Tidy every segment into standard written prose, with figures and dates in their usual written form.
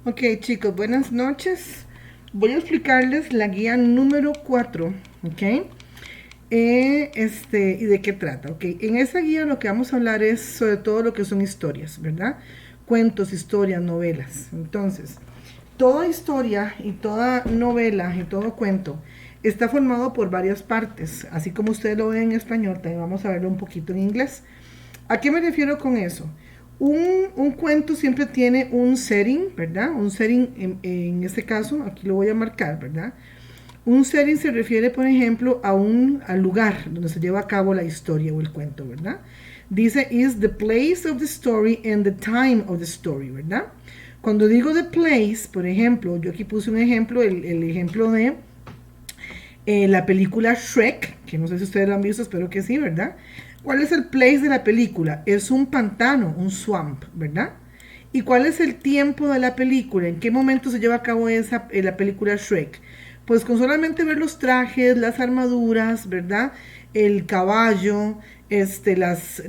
Ok, chicos, buenas noches. Voy a explicarles la guía número 4, ¿ok? ¿Y de qué trata? Ok, en esa guía lo que vamos a hablar es sobre todo lo que son historias, ¿verdad? Cuentos, historias, novelas. Entonces, toda historia y toda novela y todo cuento está formado por varias partes. Así como ustedes lo ven en español, también vamos a verlo un poquito en inglés. ¿A qué me refiero con eso? Un cuento siempre tiene un setting, ¿verdad? Un setting, en este caso, aquí lo voy a marcar, ¿verdad? Un setting se refiere, por ejemplo, al lugar donde se lleva a cabo la historia o el cuento, ¿verdad? Dice, is the place of the story and the time of the story, ¿verdad? Cuando digo the place, por ejemplo, yo aquí puse un ejemplo, el ejemplo de la película Shrek, que no sé si ustedes lo han visto, espero que sí, ¿verdad? ¿Cuál es el place de la película? Es un pantano, un swamp, ¿verdad? ¿Y cuál es el tiempo de la película? ¿En qué momento se lleva a cabo la película Shrek? Pues con solamente ver los trajes, las armaduras, ¿verdad? El caballo, las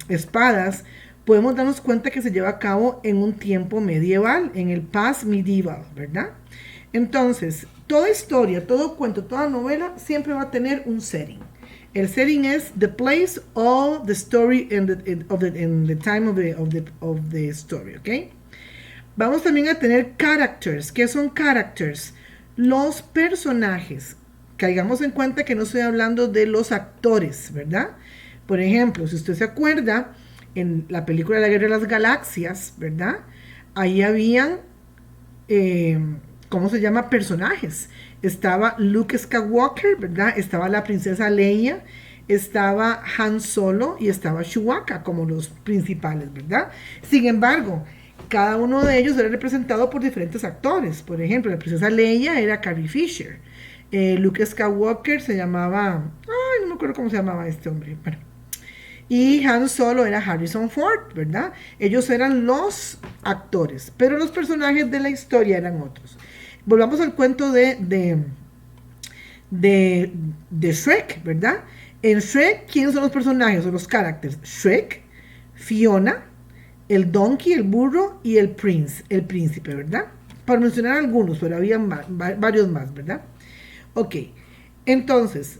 espadas, podemos darnos cuenta que se lleva a cabo en un tiempo medieval, en el past medieval, ¿verdad? Entonces, toda historia, todo cuento, toda novela siempre va a tener un setting. El setting es the place of the story and the time of the story, ¿ok? Vamos también a tener characters. ¿Qué son characters? Los personajes. Caigamos en cuenta que no estoy hablando de los actores, ¿verdad? Por ejemplo, si usted se acuerda, en la película de la Guerra de las Galaxias, ¿verdad? Ahí habían eh, ¿cómo se llama? Personajes. Estaba Luke Skywalker, ¿verdad? Estaba la princesa Leia, estaba Han Solo y estaba Chewbacca como los principales, ¿verdad? Sin embargo, cada uno de ellos era representado por diferentes actores. Por ejemplo, la princesa Leia era Carrie Fisher. Luke Skywalker se llamaba... Ay, no me acuerdo cómo se llamaba este hombre. Bueno, y Han Solo era Harrison Ford, ¿verdad? Ellos eran los actores, pero los personajes de la historia eran otros. Volvamos al cuento de, de Shrek, ¿verdad? En Shrek, ¿quiénes son los personajes o los caracteres? Shrek, Fiona, el donkey, el burro y el príncipe, ¿verdad? Para mencionar algunos, pero había varios más, ¿verdad? Ok, entonces,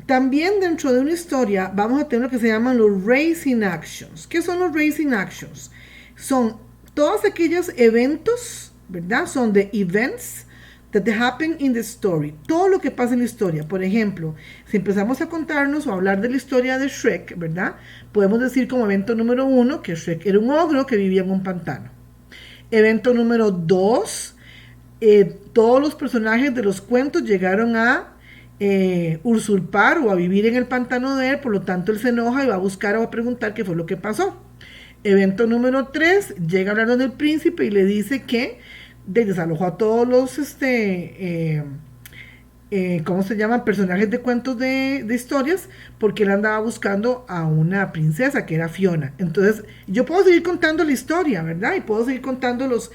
también dentro de una historia vamos a tener lo que se llaman los racing actions. ¿Qué son los racing actions? Son todos aquellos eventos, ¿verdad? Son the events that happen in the story. Todo lo que pasa en la historia. Por ejemplo, si empezamos a contarnos o a hablar de la historia de Shrek, ¿verdad? Podemos decir como evento número 1 que Shrek era un ogro que vivía en un pantano. Evento número 2, todos los personajes de los cuentos llegaron a usurpar o a vivir en el pantano de él, por lo tanto él se enoja y va a buscar o a preguntar qué fue lo que pasó. Evento número 3, llega a hablar con el príncipe y le dice que desalojó a todos los ¿cómo se llaman? Personajes de cuentos de historias, porque él andaba buscando a una princesa que era Fiona. Entonces, yo puedo seguir contando la historia, ¿verdad? Y puedo seguir contando los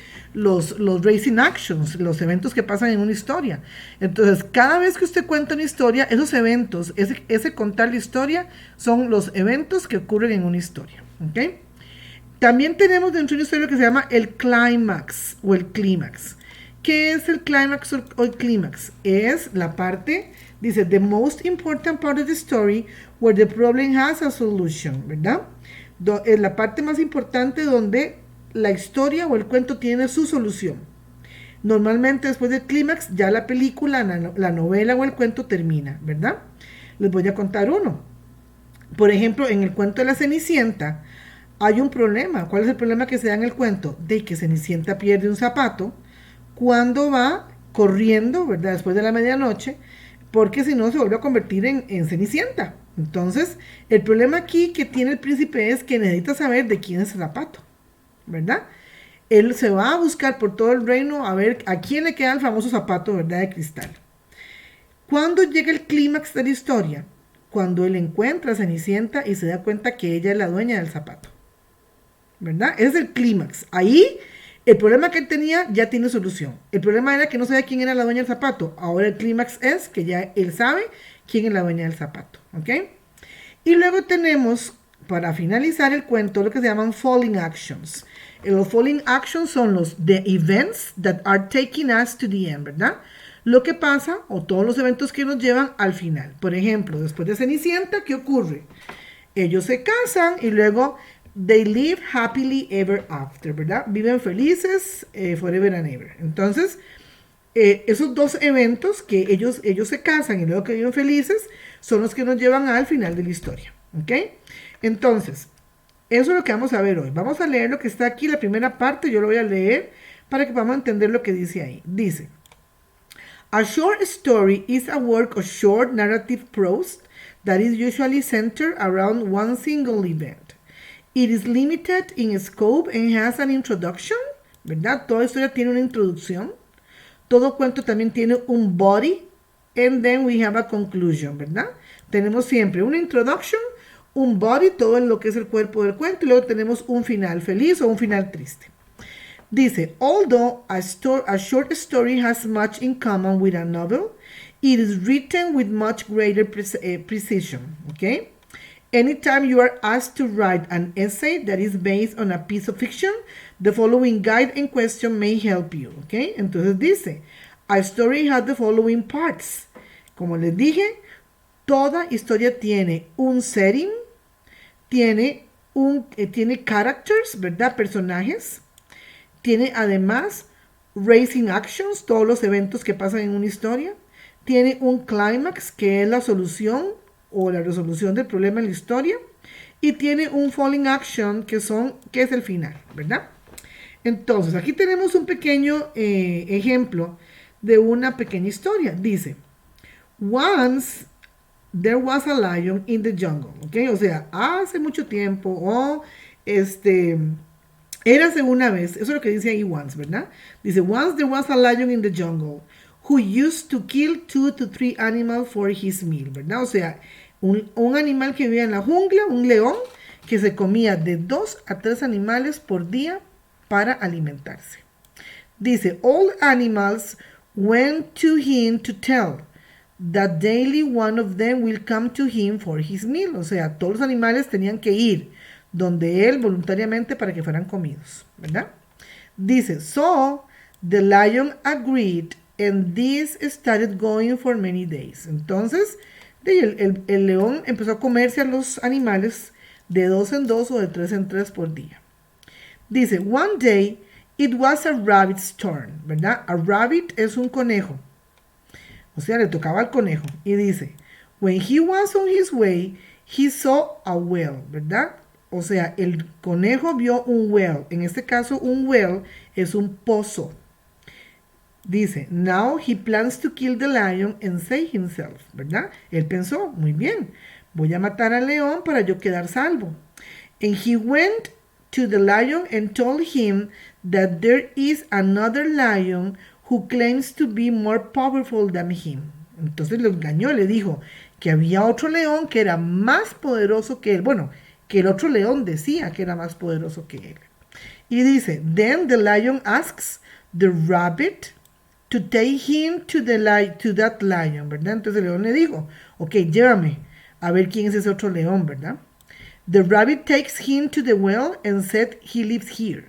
racing actions, los eventos que pasan en una historia. Entonces, cada vez que usted cuenta una historia, esos eventos, ese contar la historia, son los eventos que ocurren en una historia, ¿ok? También tenemos dentro de una historia lo que se llama el clímax o el clímax. ¿Qué es el clímax o el clímax? Es la parte, dice, the most important part of the story where the problem has a solution, ¿verdad? Es la parte más importante donde la historia o el cuento tiene su solución. Normalmente después del clímax ya la película, la novela o el cuento termina, ¿verdad? Les voy a contar uno. Por ejemplo, en el cuento de la Cenicienta hay un problema. ¿Cuál es el problema que se da en el cuento? De que Cenicienta pierde un zapato cuando va corriendo, ¿verdad? Después de la medianoche, porque si no se vuelve a convertir en Cenicienta. Entonces, el problema aquí que tiene el príncipe es que necesita saber de quién es el zapato, ¿verdad? Él se va a buscar por todo el reino a ver a quién le queda el famoso zapato, ¿verdad? De cristal. ¿Cuándo llega el clímax de la historia? Cuando él encuentra a Cenicienta y se da cuenta que ella es la dueña del zapato, ¿verdad? Es el clímax. Ahí el problema que él tenía ya tiene solución. El problema era que no sabía quién era la dueña del zapato. Ahora el clímax es que ya él sabe quién es la dueña del zapato, ¿ok? Y luego tenemos, para finalizar el cuento, lo que se llaman falling actions. Los following actions son the events that are taking us to the end, ¿verdad? Lo que pasa o todos los eventos que nos llevan al final. Por ejemplo, después de Cenicienta, ¿qué ocurre? Ellos se casan y luego they live happily ever after, ¿verdad? Viven felices forever and ever. Entonces, esos dos eventos que ellos se casan y luego que viven felices son los que nos llevan al final de la historia, ¿ok? Entonces, eso es lo que vamos a ver hoy. Vamos a leer lo que está aquí, la primera parte, yo lo voy a leer para que podamos entender lo que dice ahí. Dice, a short story is a work of short narrative prose that is usually centered around one single event. It is limited in scope and has an introduction, ¿verdad? Toda historia tiene una introducción. Todo cuento también tiene un body, and then we have a conclusion, ¿verdad? Tenemos siempre una introduction, un body, todo en lo que es el cuerpo del cuento, y luego tenemos un final feliz o un final triste. Dice, although a short story has much in common with a novel, it is written with much greater precision, okay? Anytime you are asked to write an essay that is based on a piece of fiction, the following guide and question may help you, okay? Entonces dice, a story has the following parts. Como les dije, toda historia tiene un setting, tiene characters, ¿verdad? Personajes. Tiene además raising actions, todos los eventos que pasan en una historia. Tiene un climax, que es la solución o la resolución del problema en la historia. Y tiene un falling action, que es el final, ¿verdad? Entonces, aquí tenemos un pequeño ejemplo de una pequeña historia. Dice, once there was a lion in the jungle, ¿ok? O sea, hace mucho tiempo, érase una vez, eso es lo que dice ahí once, ¿verdad? Dice, once there was a lion in the jungle who used to kill 2 to 3 animals for his meal, ¿verdad? O sea, un animal que vivía en la jungla, un león, que se comía de 2 a 3 animales por día para alimentarse. Dice, all animals went to him to tell that daily one of them will come to him for his meal. O sea, todos los animales tenían que ir donde él voluntariamente para que fueran comidos, ¿verdad? Dice, so the lion agreed and this started going for many days. Entonces, el león empezó a comerse a los animales de 2 en 2 o de 3 en 3 por día. Dice, one day it was a rabbit's turn, ¿verdad? A rabbit es un conejo. O sea, le tocaba al conejo. Y dice, when he was on his way, he saw a well, ¿verdad? O sea, el conejo vio un well. En este caso, un well es un pozo. Dice, now he plans to kill the lion and save himself, ¿verdad? Él pensó, muy bien, voy a matar al león para yo quedar salvo. And he went to the lion and told him that there is another lion who claims to be more powerful than him. Entonces lo engañó, le dijo que había otro león que era más poderoso que él. Bueno, que el otro león decía que era más poderoso que él. Y dice, then the lion asks the rabbit to take him to that lion, ¿verdad? Entonces el león le dijo, ok, llévame a ver quién es ese otro león, ¿verdad? The rabbit takes him to the well and said he lives here.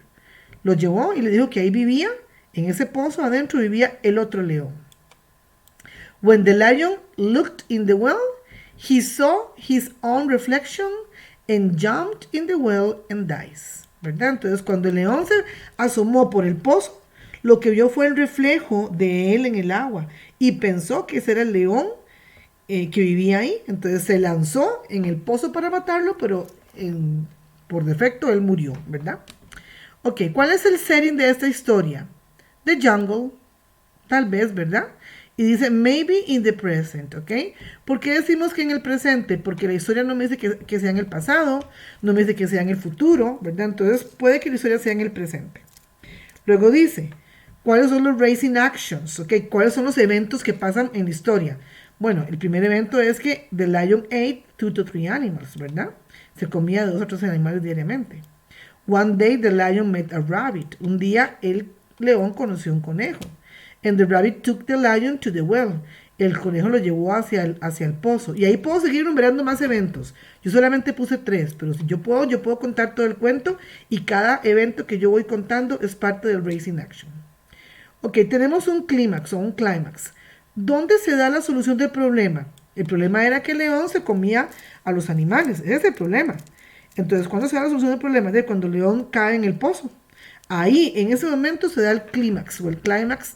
Lo llevó y le dijo que ahí vivía, en ese pozo adentro vivía el otro león. When the lion looked in the well, he saw his own reflection and jumped in the well and dies, ¿verdad? Entonces cuando el león se asomó por el pozo, lo que vio fue el reflejo de él en el agua y pensó que ese era el león que vivía ahí. Entonces se lanzó en el pozo para matarlo, pero por defecto él murió, ¿verdad? Ok, ¿cuál es el setting de esta historia? The jungle, tal vez, ¿verdad? Y dice, maybe in the present, ¿ok? ¿Por qué decimos que en el presente? Porque la historia no me dice que sea en el pasado, no me dice que sea en el futuro, ¿verdad? Entonces puede que la historia sea en el presente. Luego dice, ¿cuáles son los racing actions? ¿Ok? ¿Cuáles son los eventos que pasan en la historia? Bueno, el primer evento es que the lion ate 2 to 3 animals, ¿verdad? Se comía de 2 a 3 animales diariamente. One day the lion met a rabbit. Un día el león conoció un conejo. And the rabbit took the lion to the well. el conejo lo llevó hacia el pozo. Y ahí puedo seguir numerando más eventos. Yo solamente puse 3, pero si yo puedo contar todo el cuento y cada evento que yo voy contando es parte del Racing Action. Ok, tenemos un clímax o un clímax. ¿Dónde se da la solución del problema? El problema era que el león se comía a los animales. Ese es el problema. Entonces, ¿cuándo se da la solución del problema? De cuando el león cae en el pozo. Ahí, en ese momento, se da el clímax o el clímax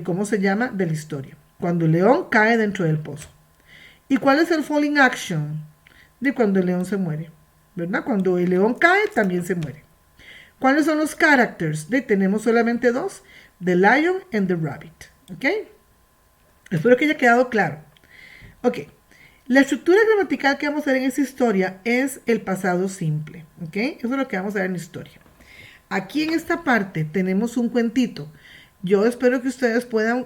¿cómo se llama? De la historia. Cuando el león cae dentro del pozo. ¿Y cuál es el falling action? De cuando el león se muere. ¿Verdad? Cuando el león cae, también se muere. ¿Cuáles son los characters? Tenemos solamente 2. The Lion and the Rabbit. ¿Ok? Espero que haya quedado claro. Ok. La estructura gramatical que vamos a ver en esta historia es el pasado simple. ¿Ok? Eso es lo que vamos a ver en la historia. Aquí en esta parte tenemos un cuentito. Yo espero que ustedes puedan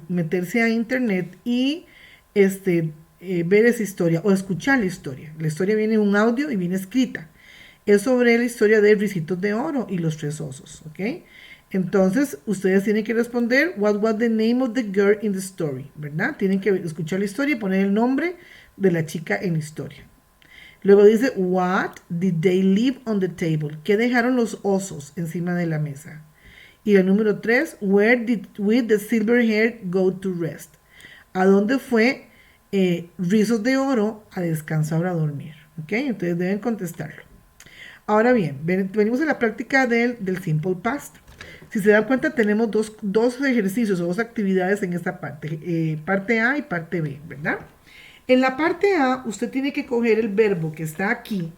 meterse a internet y ver esa historia o escuchar la historia. La historia viene en un audio y viene escrita. Es sobre la historia de Ricitos de Oro y los 3 osos. ¿Ok? Entonces, ustedes tienen que responder, what was the name of the girl in the story, ¿verdad? Tienen que escuchar la historia y poner el nombre de la chica en la historia. Luego dice, what did they leave on the table? ¿Qué dejaron los osos encima de la mesa? Y el número 3, where did the silver hair go to rest? ¿A dónde fue Rizos de Oro a descansar o a dormir? ¿Ok? Entonces deben contestarlo. Ahora bien, venimos a la práctica del simple past. Si se dan cuenta, tenemos dos ejercicios o 2 actividades en esta parte, parte A y parte B, ¿verdad? En la parte A, usted tiene que coger el verbo que está aquí,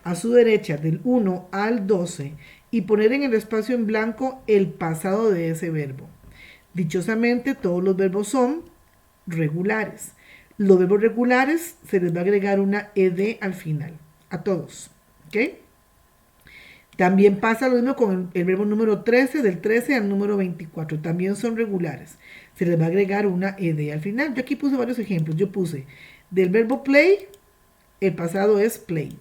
a su derecha, del 1 al 12, y poner en el espacio en blanco el pasado de ese verbo. Dichosamente, todos los verbos son regulares. Los verbos regulares se les va a agregar una ed al final, a todos, ¿ok? También pasa lo mismo con el verbo número 13, del 13 al número 24. También son regulares. Se les va a agregar una ed al final. Yo aquí puse varios ejemplos. Yo puse del verbo play, el pasado es played.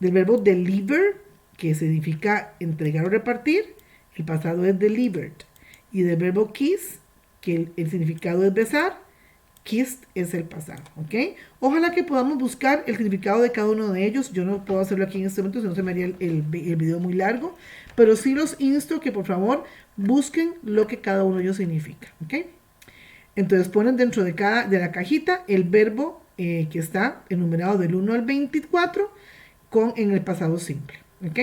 Del verbo deliver, que significa entregar o repartir, el pasado es delivered. Y del verbo kiss, que el significado es besar, kissed es el pasado, ¿ok? Ojalá que podamos buscar el significado de cada uno de ellos. Yo no puedo hacerlo aquí en este momento, si no se me haría el video muy largo, pero sí los insto que por favor busquen lo que cada uno de ellos significa, ¿ok? Entonces ponen dentro de la cajita el verbo que está enumerado del 1 al 24 en el pasado simple, ¿ok?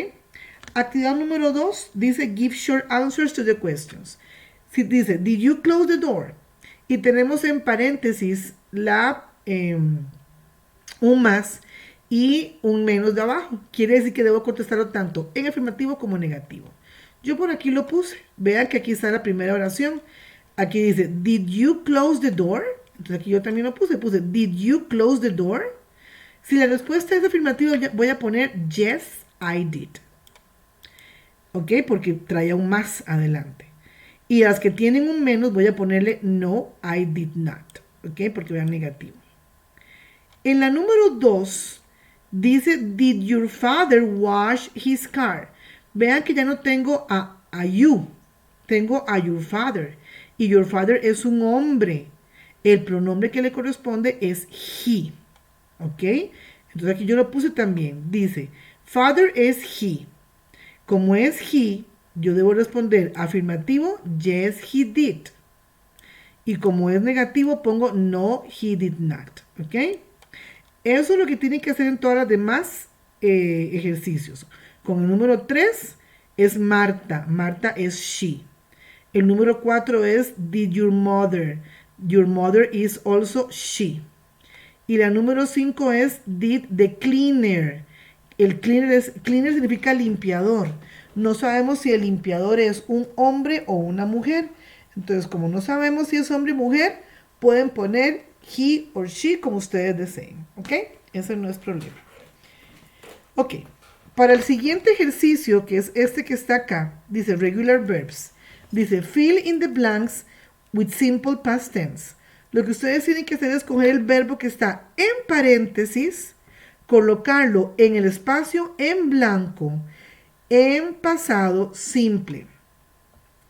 Actividad número 2 dice give short answers to the questions. Si dice, did you close the door? Y tenemos en paréntesis un más y un menos de abajo. Quiere decir que debo contestarlo tanto en afirmativo como en negativo. Yo por aquí lo puse. Vean que aquí está la primera oración. Aquí dice, did you close the door? Entonces aquí yo también lo puse. Puse, did you close the door? Si la respuesta es afirmativa, voy a poner, yes, I did. ¿Ok? Porque trae un más adelante. Y a las que tienen un menos voy a ponerle no, I did not. ¿Ok? Porque vean negativo. En la número 2 dice, did your father wash his car? Vean que ya no tengo a you. Tengo a your father. Y your father es un hombre. El pronombre que le corresponde es he. ¿Ok? Entonces aquí yo lo puse también. Dice, father es he. Como es he, yo debo responder afirmativo, yes, he did. Y como es negativo, pongo no, he did not. ¿Ok? Eso es lo que tienen que hacer en todas las demás ejercicios. Con el número 3 es Marta. Marta es she. El número 4 es did your mother. Your mother is also she. Y la número 5 es did the cleaner. El cleaner significa limpiador. No sabemos si el limpiador es un hombre o una mujer. Entonces, como no sabemos si es hombre o mujer, pueden poner he or she como ustedes deseen. ¿Ok? Ese no es problema. Ok. Para el siguiente ejercicio, que es este que está acá, dice regular verbs. Dice fill in the blanks with simple past tense. Lo que ustedes tienen que hacer es coger el verbo que está en paréntesis, colocarlo en el espacio en blanco, en pasado simple.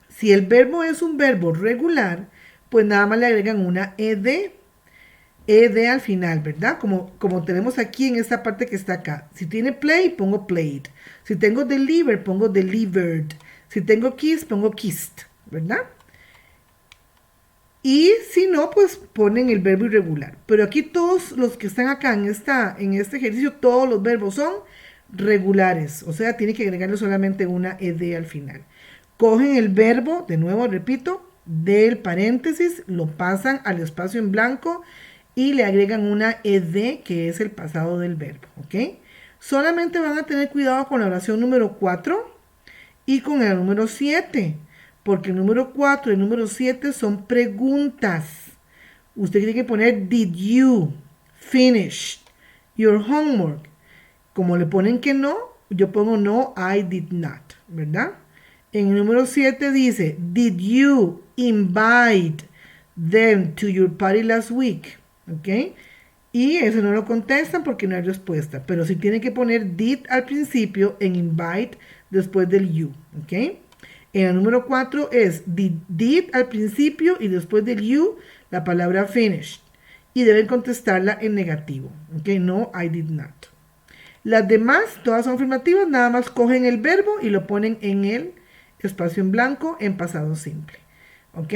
Si el verbo es un verbo regular, pues nada más le agregan una ed al final, ¿verdad? Como tenemos aquí en esta parte que está acá. Si tiene play, pongo played. Si tengo deliver, pongo delivered. Si tengo kiss, pongo kissed, ¿verdad? Y si no, pues ponen el verbo irregular. Pero aquí todos los que están acá en este ejercicio, todos los verbos son regulares. O sea, tiene que agregarle solamente una ed al final. Cogen el verbo, de nuevo repito, del paréntesis, lo pasan al espacio en blanco y le agregan una ed, que es el pasado del verbo, ¿ok? Solamente van a tener cuidado con la oración número 4 y con el número 7, porque el número 4 y el número 7 son preguntas. Usted tiene que poner, did you finish your homework? Como le ponen que no, yo pongo no, I did not, ¿verdad? En el número 7 dice, did you invite them to your party last week? ¿Ok? Y eso no lo contestan porque no hay respuesta. Pero sí tienen que poner did al principio en invite después del you. ¿Ok? En el número 4 es did al principio y después del you la palabra finished. Y deben contestarla en negativo. ¿Ok? No, I did not. Las demás, todas son afirmativas, nada más cogen el verbo y lo ponen en el espacio en blanco en pasado simple. ¿Ok?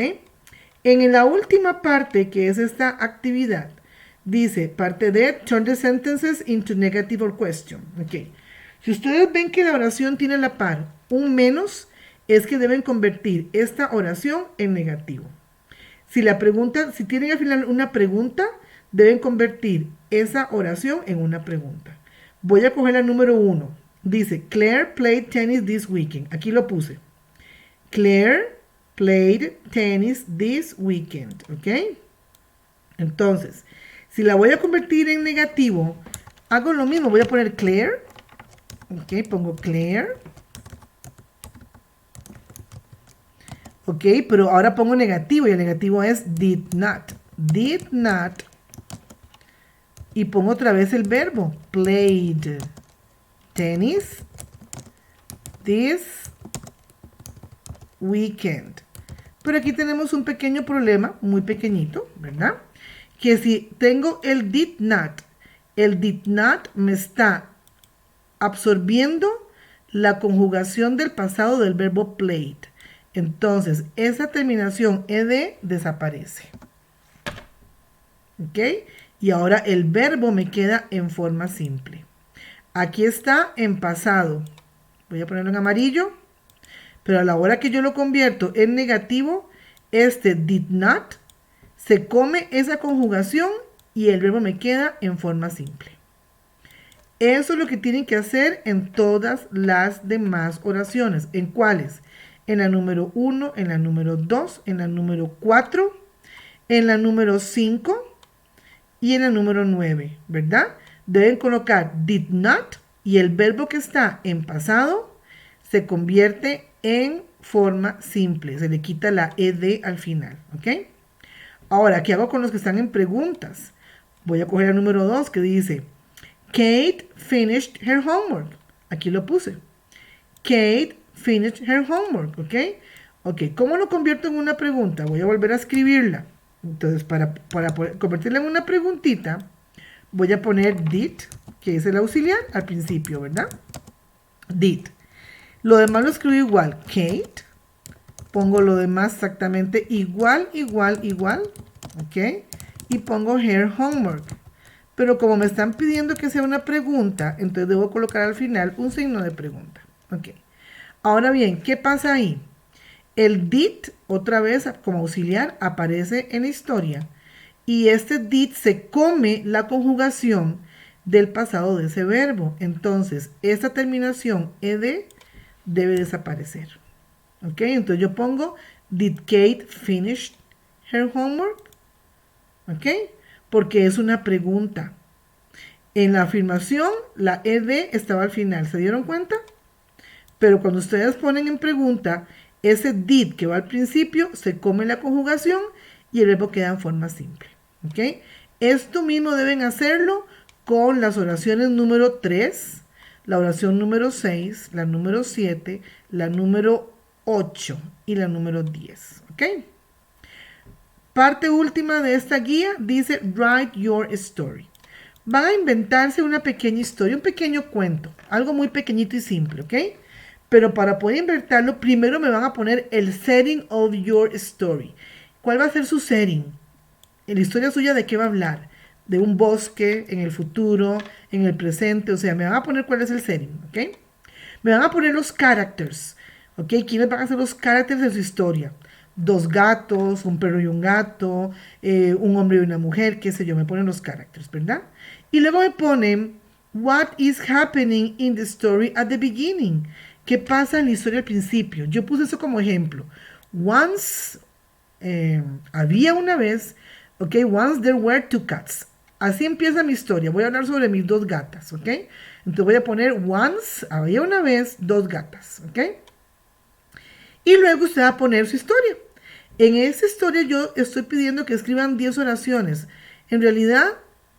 En la última parte, que es esta actividad, dice, parte de, turn the sentences into negative or question. ¿Ok? Si ustedes ven que la oración tiene a la par un menos, es que deben convertir esta oración en negativo. Si tienen al final una pregunta, deben convertir esa oración en una pregunta. Voy a coger la número 1. Dice, Claire played tennis this weekend. Aquí lo puse. Claire played tennis this weekend. ¿Ok? Entonces, si la voy a convertir en negativo, hago lo mismo. Voy a poner Claire. Ok, pongo Claire. Ok, pero ahora pongo negativo y el negativo es did not. Did not. Y pongo otra vez el verbo. Played tennis this weekend. Pero aquí tenemos un pequeño problema, muy pequeñito, ¿verdad? Que si tengo el did not me está absorbiendo la conjugación del pasado del verbo played. Entonces, esa terminación ed desaparece. ¿Ok? Y ahora el verbo me queda en forma simple. Aquí está en pasado. Voy a ponerlo en amarillo. Pero a la hora que yo lo convierto en negativo, este did not se come esa conjugación y el verbo me queda en forma simple. Eso es lo que tienen que hacer en todas las demás oraciones. ¿En cuáles? En la número 1, en la número 2, en la número 4, en la número 5 y en la número 9, ¿verdad? Deben colocar did not y el verbo que está en pasado se convierte en forma simple. Se le quita la ed al final, ¿ok? Ahora, ¿qué hago con los que están en preguntas? Voy a coger el número 2 que dice, Kate finished her homework. Aquí lo puse. Kate finished her homework, ¿ok? Ok, ¿cómo lo convierto en una pregunta? Voy a volver a escribirla. Entonces, para convertirla en una preguntita, voy a poner did, que es el auxiliar, al principio, ¿verdad? Did. Lo demás lo escribo igual. Kate. Pongo lo demás exactamente igual, ¿ok? Y pongo her homework. Pero como me están pidiendo que sea una pregunta, entonces debo colocar al final un signo de pregunta. Ok. Ahora bien, ¿qué pasa ahí? El did, otra vez como auxiliar, aparece en la historia. Y este did se come la conjugación del pasado de ese verbo. Entonces, esta terminación ed debe desaparecer. ¿Ok? Entonces yo pongo, did Kate finish her homework? ¿Ok? Porque es una pregunta. En la afirmación, la ed estaba al final. ¿Se dieron cuenta? Pero cuando ustedes ponen en pregunta, ese did que va al principio se come la conjugación y el verbo queda en forma simple. ¿Ok? Esto mismo deben hacerlo con las oraciones número 3, la oración número 6, la número 7, la número 8 y la número 10. ¿Ok? Parte última de esta guía dice Write Your Story. Van a inventarse una pequeña historia, un pequeño cuento, algo muy pequeñito y simple, ¿ok? Pero para poder inventarlo, primero me van a poner el setting of your story. ¿Cuál va a ser su setting? En la historia suya, ¿de qué va a hablar? De un bosque, en el futuro, en el presente, o sea, me van a poner cuál es el setting, ¿ok? Me van a poner los characters, ¿ok? ¿Quiénes van a ser los characters de su historia? Dos gatos, un perro y un gato, un hombre y una mujer, qué sé yo, me ponen los characters, ¿verdad? Y luego me ponen what is happening in the story at the beginning. ¿Qué pasa en la historia al principio? Yo puse eso como ejemplo. Once, había una vez, ok, once there were two cats. Así empieza mi historia. Voy a hablar sobre mis dos gatas, ¿ok? Entonces voy a poner once, había una vez, dos gatas, ¿ok? Y luego usted va a poner su historia. En esa historia yo estoy pidiendo que escriban 10 oraciones. En realidad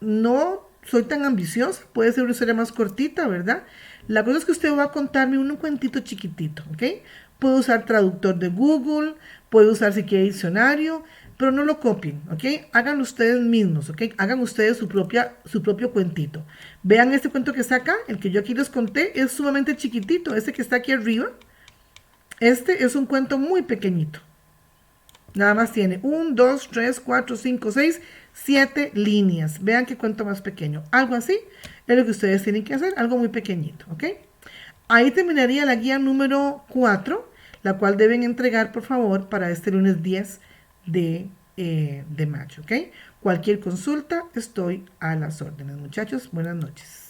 no soy tan ambiciosa, puede ser una historia más cortita, ¿verdad? La cosa es que usted va a contarme un cuentito chiquitito, ¿ok? Puede usar traductor de Google, puede usar si quiere diccionario, pero no lo copien, ¿ok? Hagan ustedes mismos, ¿ok? Hagan ustedes su propio cuentito. Vean este cuento que está acá, el que yo aquí les conté, es sumamente chiquitito, este que está aquí arriba. Este es un cuento muy pequeñito. Nada más tiene 1, 2, 3, 4, 5, 6, 7 líneas. Vean qué cuento más pequeño. Algo así es lo que ustedes tienen que hacer, algo muy pequeñito, ¿ok? Ahí terminaría la guía número 4, la cual deben entregar, por favor, para este lunes 10 de mayo, ¿ok? Cualquier consulta, estoy a las órdenes, muchachos. Buenas noches.